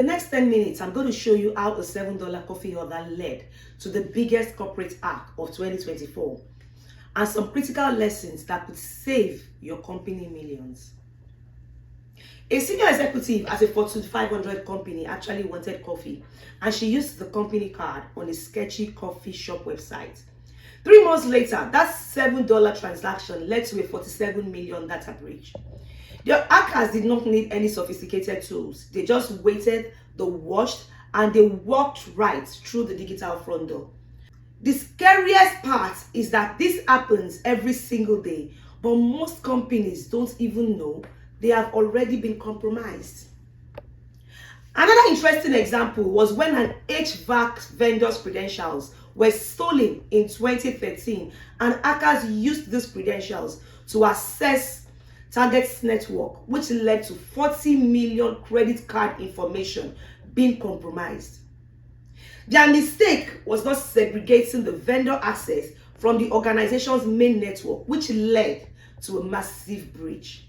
The next 10 minutes, I'm going to show you how a $7 coffee order led to the biggest corporate hack of 2024 and some critical lessons that could save your company millions. A senior executive at a Fortune 500 company actually wanted coffee, and she used the company card on a sketchy coffee shop website. 3 months later, that $7 transaction led to a 47 million data breach. The hackers did not need any sophisticated tools. They just waited, they watched, and they walked right through the digital front door. The scariest part is that this happens every single day, but most companies don't even know they have already been compromised. Another interesting example was when an HVAC vendor's credentials were stolen in 2013, and hackers used these credentials to access Target's network, which led to 40 million credit card information being compromised. Their mistake was not segregating the vendor access from the organization's main network, which led to a massive breach.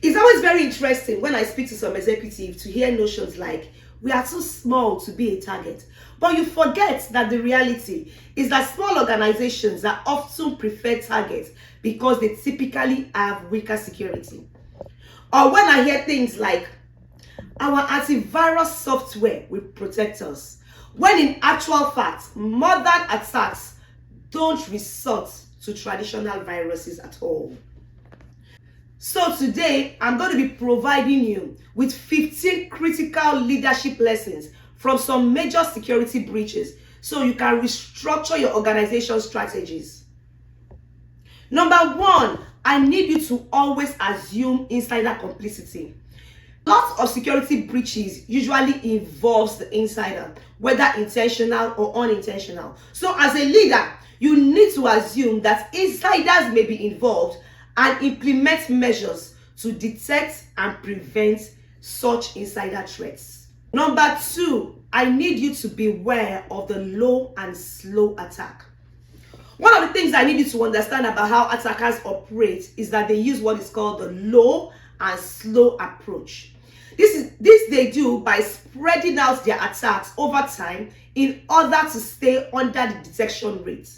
It's always very interesting when I speak to some executives to hear notions like, we are too small to be a target. But you forget that the reality is that small organizations are often preferred targets because they typically have weaker security. Or when I hear things like, our antivirus software will protect us, when in actual fact, modern attacks don't resort to traditional viruses at all. So today, I'm going to be providing you with 15 critical leadership lessons from some major security breaches so you can restructure your organization strategies. Number 1, I need you to always assume insider complicity. Lots of security breaches usually involves the insider, whether intentional or unintentional. So as a leader, you need to assume that insiders may be involved and implement measures to detect and prevent such insider threats. Number 2, I need you to beware of the low and slow attack. One of the things I need you to understand about how attackers operate is that they use what is called the low and slow approach. This they do by spreading out their attacks over time in order to stay under the detection rate.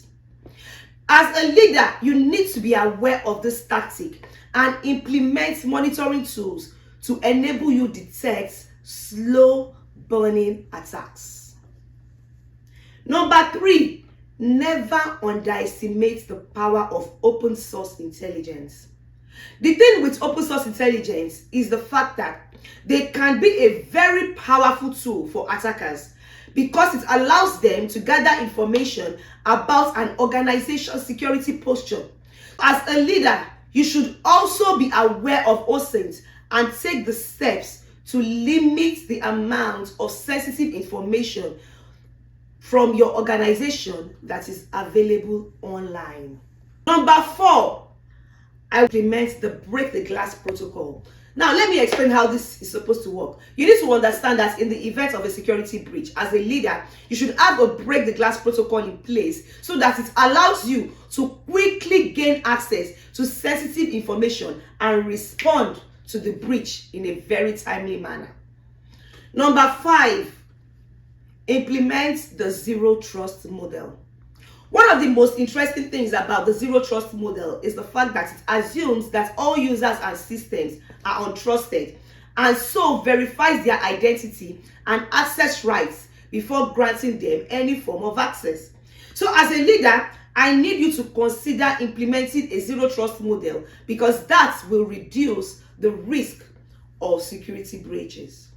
As a leader, you need to be aware of this tactic and implement monitoring tools to enable you detect slow burning attacks. Number 3, never underestimate the power of open source intelligence. The thing with open source intelligence is the fact that they can be a very powerful tool for attackers because it allows them to gather information about an organization's security posture. As a leader, you should also be aware of OSINT and take the steps to limit the amount of sensitive information from your organization that is available online. Number 4, I implement the break the glass protocol. Now, let me explain how this is supposed to work. You need to understand that in the event of a security breach, as a leader, you should have a break the glass protocol in place so that it allows you to quickly gain access to sensitive information and respond to the breach in a very timely manner. Number 5, implement the zero trust model. One of the most interesting things about the zero trust model is the fact that it assumes that all users and systems are untrusted and so verifies their identity and access rights before granting them any form of access. So as a leader, I need you to consider implementing a zero trust model because that will reduce the risk of security breaches.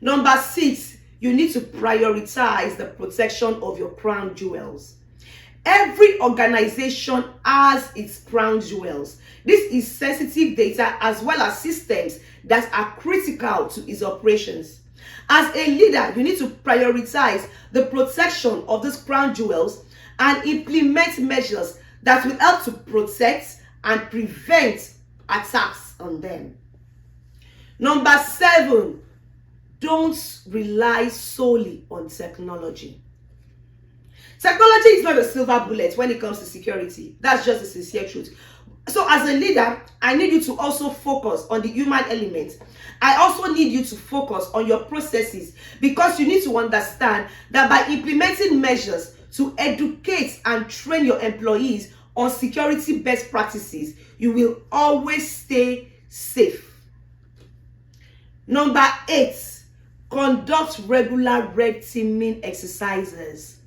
Number 6, you need to prioritize the protection of your crown jewels. Every organization has its crown jewels. This is sensitive data as well as systems that are critical to its operations. As a leader, you need to prioritize the protection of these crown jewels and implement measures that will help to protect and prevent attacks on them. Number 7, don't rely solely on technology. Technology is not a silver bullet when it comes to security. That's just the sincere truth. So as a leader, I need you to also focus on the human element. I also need you to focus on your processes, because you need to understand that by implementing measures to educate and train your employees on security best practices, you will always stay safe. Number 8, conduct regular red teaming exercises.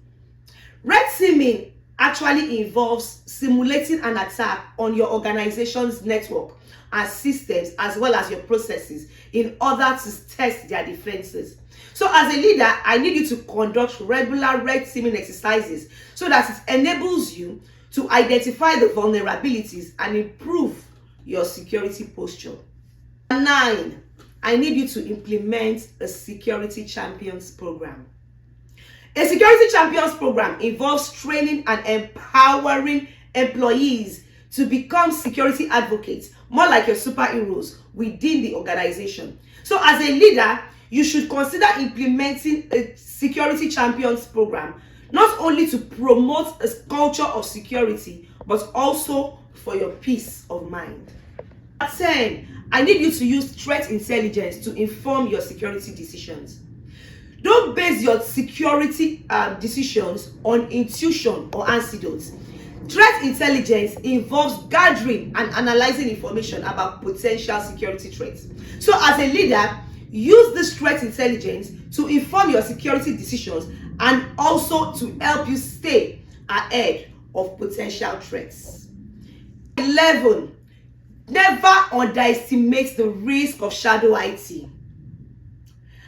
Red teaming actually involves simulating an attack on your organization's network and systems, as well as your processes, in order to test their defenses. So as a leader, I need you to conduct regular red teaming exercises so that it enables you to identify the vulnerabilities and improve your security posture. 9, I need you to implement a security champions program. A security champions program involves training and empowering employees to become security advocates, more like your superheroes within the organization. So as a leader, you should consider implementing a security champions program, not only to promote a culture of security, but also for your peace of mind. 10, I need you to use threat intelligence to inform your security decisions. Don't base your security decisions on intuition or anecdotes. Threat intelligence involves gathering and analyzing information about potential security threats. So as a leader, use this threat intelligence to inform your security decisions and also to help you stay ahead of potential threats. 11, never underestimate the risk of shadow IT.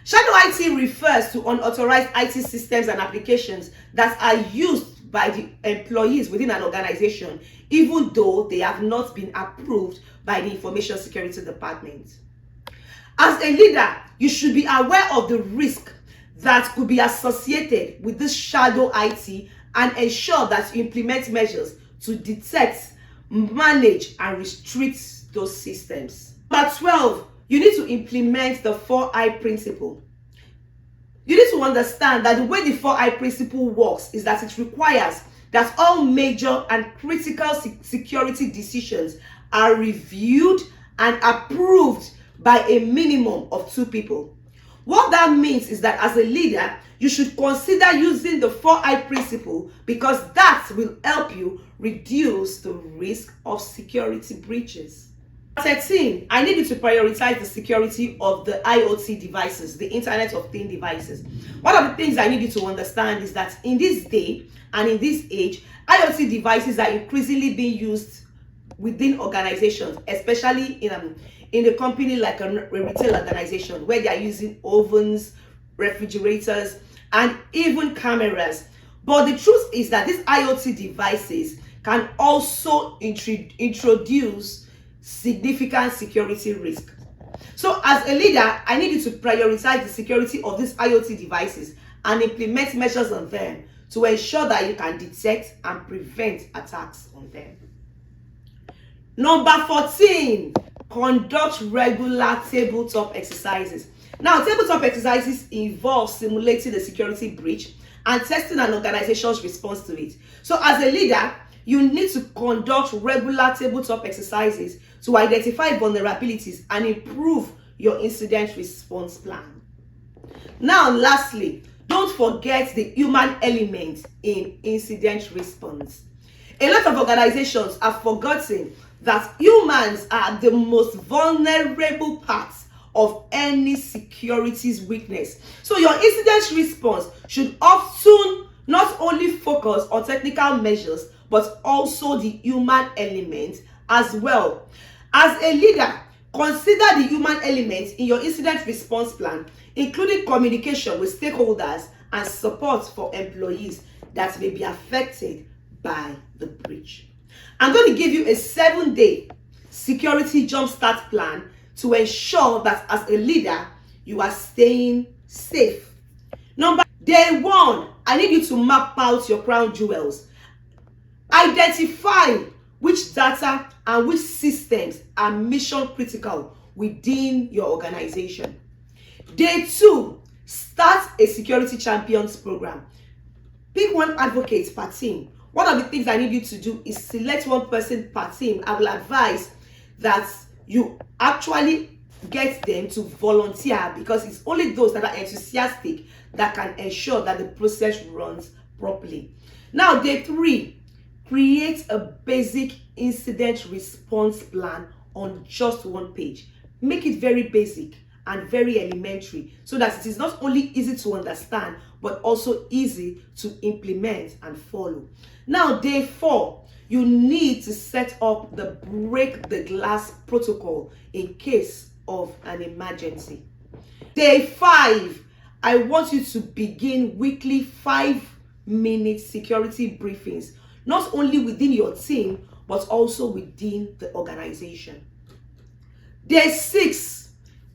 Shadow IT refers to unauthorized IT systems and applications that are used by the employees within an organization, even though they have not been approved by the Information Security Department. As a leader, you should be aware of the risk that could be associated with this shadow IT and ensure that you implement measures to detect, manage, and restrict those systems. Number 12, you need to implement the 4I principle. You need to understand that the way the 4I principle works is that it requires that all major and critical security decisions are reviewed and approved by a minimum of 2 people. What that means is that as a leader, you should consider using the 4I principle, because that will help you reduce the risk of security breaches. 13, I need you to prioritize the security of the IoT devices, the Internet of Things devices. One of the things I need you to understand is that in this day and in this age, IoT devices are increasingly being used within organizations, especially in a company like a retail organization, where they are using ovens, refrigerators, and even cameras. But the truth is that these IoT devices can also introduce significant security risk. So as a leader, I need you to prioritize the security of these IoT devices and implement measures on them to ensure that you can detect and prevent attacks on them. Number 14, conduct regular tabletop exercises. Now, tabletop exercises involve simulating a security breach and testing an organization's response to it. So as a leader, you need to conduct regular tabletop exercises to identify vulnerabilities and improve your incident response plan. Now, lastly, don't forget the human element in incident response. A lot of organizations have forgotten that humans are the most vulnerable parts of any security's weakness. So your incident response should often not only focus on technical measures, but also the human element as well. As a leader, consider the human element in your incident response plan, including communication with stakeholders and support for employees that may be affected by the breach. I'm going to give you a 7-day security jumpstart plan to ensure that as a leader, you are staying safe. Day 1, I need you to map out your crown jewels. Identify which data and which systems are mission critical within your organization. Day 2, start a security champions program. Pick one advocate per team One of the things I need you to do is select one person per team. I will advise that you actually get them to volunteer, because it's only those that are enthusiastic that can ensure that the process runs properly. Now, day 3, create a basic incident response plan on just one page. Make it very basic and very elementary, so that it is not only easy to understand but also easy to implement and follow. Now, day 4, you need to set up the break the glass protocol in case of an emergency. Day 5, I want you to begin weekly 5-minute security briefings, not only within your team but also within the organization. Day 6,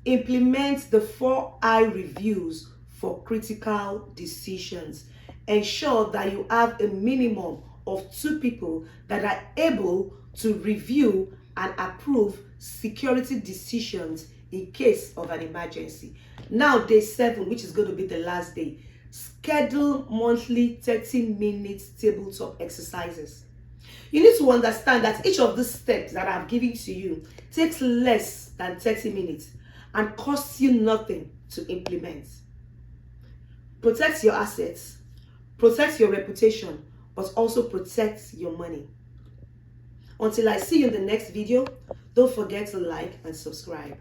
implement the 4I reviews for critical decisions. Ensure that you have a minimum of 2 people that are able to review and approve security decisions in case of an emergency. Now, day 7, which is going to be the last day, schedule monthly 30-minute tabletop exercises. You need to understand that each of these steps that I've given to you takes less than 30 minutes and costs you nothing to implement. Protect your assets, protect your reputation, but also protect your money. Until I see you in the next video, don't forget to like and subscribe.